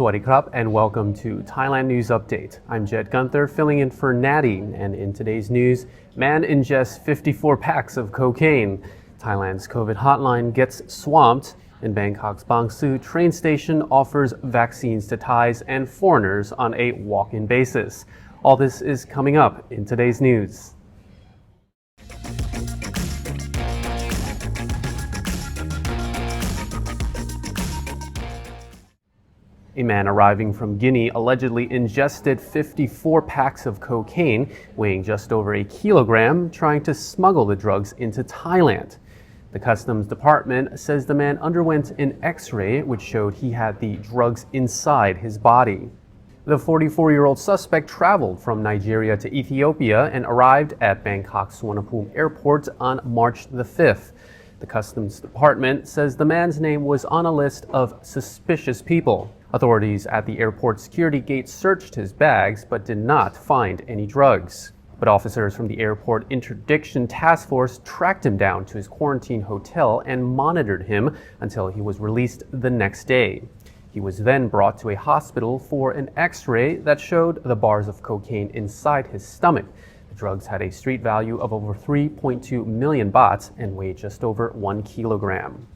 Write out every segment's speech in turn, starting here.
Sawadee krap and welcome to Thailand News Update. I'm Jed Gunther filling in for Natty, and in today's news, man ingests 54 packs of cocaine. Thailand's COVID hotline gets swamped, and Bangkok's Bang Su train station offers vaccines to Thais and foreigners on a walk-in basis. All this is coming up in today's news. A man arriving from Guinea allegedly ingested 54 packs of cocaine, weighing just over a kilogram, trying to smuggle the drugs into Thailand. The Customs Department says the man underwent an X-ray which showed he had the drugs inside his body. The 44-year-old suspect traveled from Nigeria to Ethiopia and arrived at Bangkok's Suvarnabhumi airport on March the 5th. The Customs Department says the man's name was on a list of suspicious people. Authorities at the airport security gate searched his bags but did not find any drugs. But officers from the airport interdiction task force tracked him down to his quarantine hotel and monitored him until he was released the next day. He was then brought to a hospital for an X-ray that showed the bars of cocaine inside his stomach. The drugs had a street value of over 3.2 million baht and weighed just over 1 kilogram.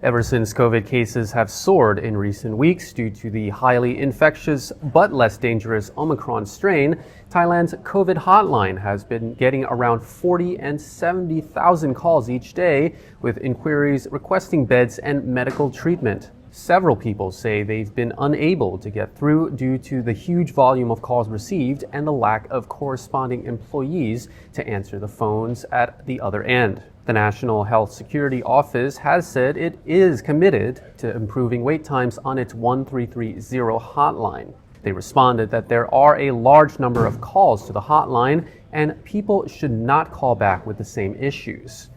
Ever since COVID cases have soared in recent weeks due to the highly infectious but less dangerous Omicron strain, Thailand's COVID hotline has been getting around 40 and 70,000 calls each day, with inquiries requesting beds and medical treatment. Several people say they've been unable to get through due to the huge volume of calls received and the lack of corresponding employees to answer the phones at the other end. The National Health Security Office has said it is committed to improving wait times on its 1330 hotline. They responded that there are a large number of calls to the hotline and people should not call back with the same issues.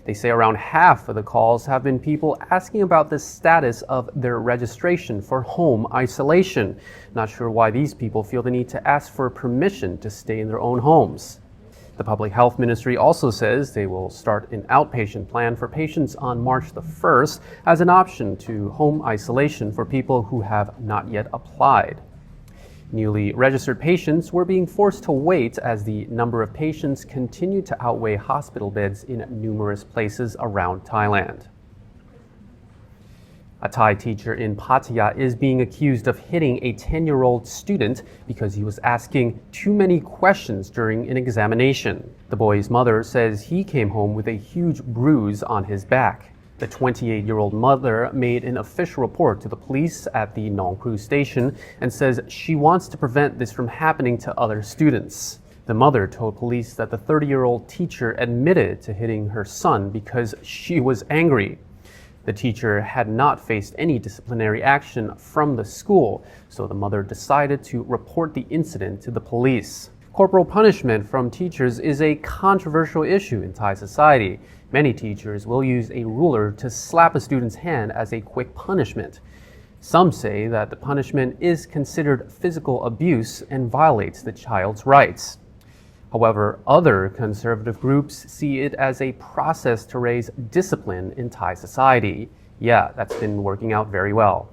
They say around half of the calls have been people asking about the status of their registration for home isolation. Not sure why these people feel the need to ask for permission to stay in their own homes. The Public Health Ministry also says they will start an outpatient plan for patients on March the 1st as an option to home isolation for people who have not yet applied. Newly registered patients were being forced to wait as the number of patients continued to outweigh hospital beds in numerous places around Thailand. A Thai teacher in Pattaya is being accused of hitting a 10-year-old student because he was asking too many questions during an examination. The boy's mother says he came home with a huge bruise on his back. The 28-year-old mother made an official report to the police at the Nong Pru station and says she wants to prevent this from happening to other students. The mother told police that the 30-year-old teacher admitted to hitting her son because she was angry. The teacher had not faced any disciplinary action from the school, so the mother decided to report the incident to the police. Corporal punishment from teachers is a controversial issue in Thai society. Many teachers will use a ruler to slap a student's hand as a quick punishment. Some say that the punishment is considered physical abuse and violates the child's rights. However, other conservative groups see it as a process to raise discipline in Thai society. Yeah, that's been working out very well.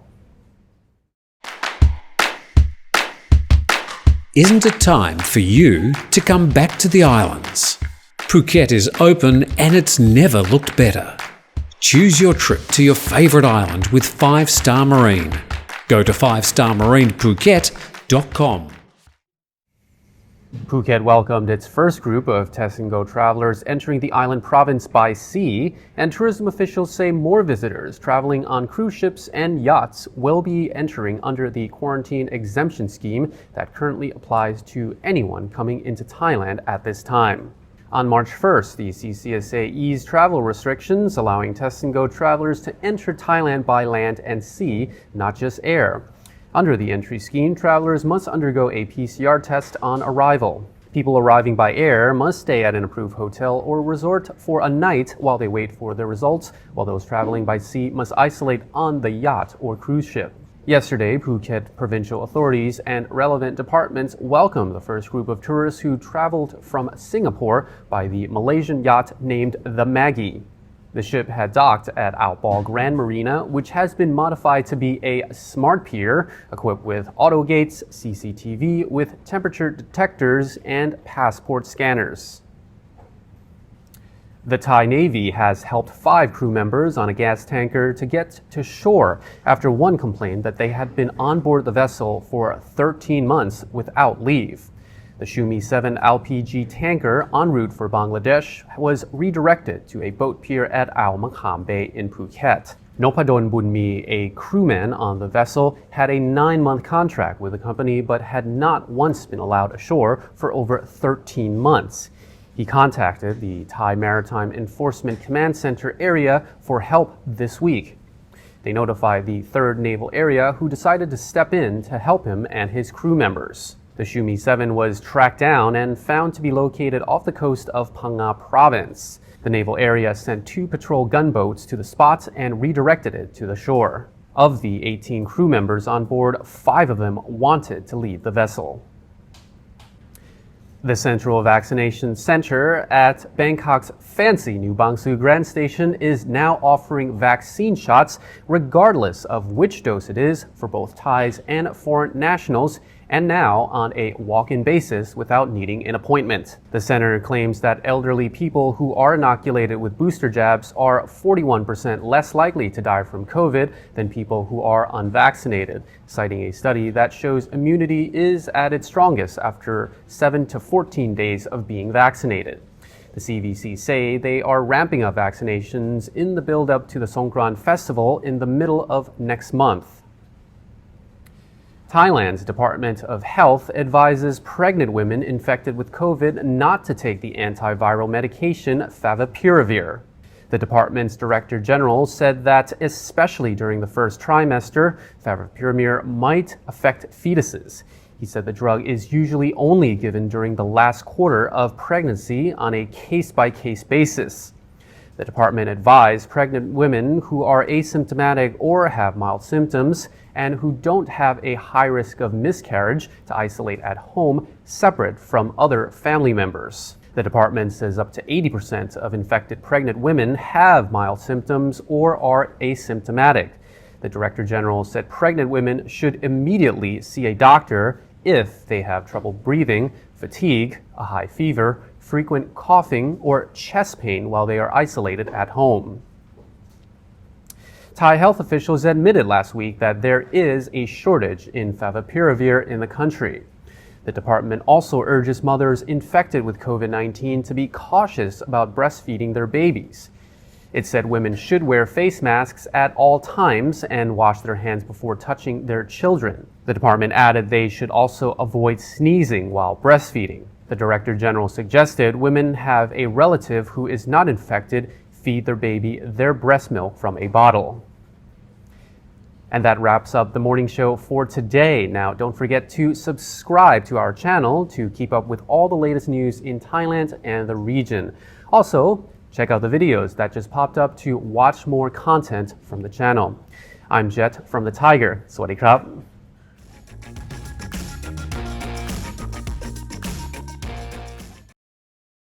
Isn't it time for you to come back to the islands? Phuket is open and it's never looked better. Choose your trip to your favourite island with 5-Star Marine. Go to 5starmarinephuket.com. Phuket welcomed its first group of test-and-go travelers entering the island province by sea, and tourism officials say more visitors traveling on cruise ships and yachts will be entering under the quarantine exemption scheme that currently applies to anyone coming into Thailand at this time. On March 1st, the CCSA eased travel restrictions, allowing test-and-go travelers to enter Thailand by land and sea, not just air. Under the entry scheme, travelers must undergo a PCR test on arrival. People arriving by air must stay at an approved hotel or resort for a night while they wait for the results, while those traveling by sea must isolate on the yacht or cruise ship. Yesterday, Phuket provincial authorities and relevant departments welcomed the first group of tourists who traveled from Singapore by the Malaysian yacht named the Maggie. The ship had docked at Outball Grand Marina, which has been modified to be a smart pier equipped with auto gates, CCTV with temperature detectors, and passport scanners. The Thai Navy has helped 5 crew members on a gas tanker to get to shore after one complained that they had been on board the vessel for 13 months without leave. The Shumi 7 LPG tanker en route for Bangladesh was redirected to a boat pier at Ao Makham Bay in Phuket. Nopadon Bunmi, a crewman on the vessel, had a 9-month contract with the company but had not once been allowed ashore for over 13 months. He contacted the Thai Maritime Enforcement Command Center area for help this week. They notified the 3rd Naval Area, who decided to step in to help him and his crew members. The Shumi 7 was tracked down and found to be located off the coast of Phang Nga Province. The Naval Area sent 2 patrol gunboats to the spot and redirected it to the shore. Of the 18 crew members on board, 5 of them wanted to leave the vessel. The Central Vaccination Center at Bangkok's fancy New Bang Su Grand Station is now offering vaccine shots regardless of which dose it is for both Thais and foreign nationals, and now on a walk-in basis without needing an appointment. The center claims that elderly people who are inoculated with booster jabs are 41% less likely to die from COVID than people who are unvaccinated, citing a study that shows immunity is at its strongest after 7 to 14 days of being vaccinated. The CVC say they are ramping up vaccinations in the build-up to the Songkran festival in the middle of next month. Thailand's Department of Health advises pregnant women infected with COVID not to take the antiviral medication favipiravir. The department's Director General said that, especially during the first trimester, favipiravir might affect fetuses. He said the drug is usually only given during the last quarter of pregnancy on a case-by-case basis. The department advised pregnant women who are asymptomatic or have mild symptoms and who don't have a high risk of miscarriage to isolate at home, separate from other family members. The department says up to 80% of infected pregnant women have mild symptoms or are asymptomatic. The Director General said pregnant women should immediately see a doctor if they have trouble breathing, fatigue, a high fever, frequent coughing, or chest pain while they are isolated at home. Thai health officials admitted last week that there is a shortage in favipiravir in the country. The department also urges mothers infected with COVID-19 to be cautious about breastfeeding their babies. It said women should wear face masks at all times and wash their hands before touching their children. The department added they should also avoid sneezing while breastfeeding. The Director General suggested women have a relative who is not infected feed their baby their breast milk from a bottle. And that wraps up the morning show for today. Now, don't forget to subscribe to our channel to keep up with all the latest news in Thailand and the region. Also, check out the videos that just popped up to watch more content from the channel. I'm Jet from the Thaiger. Sawadee krap.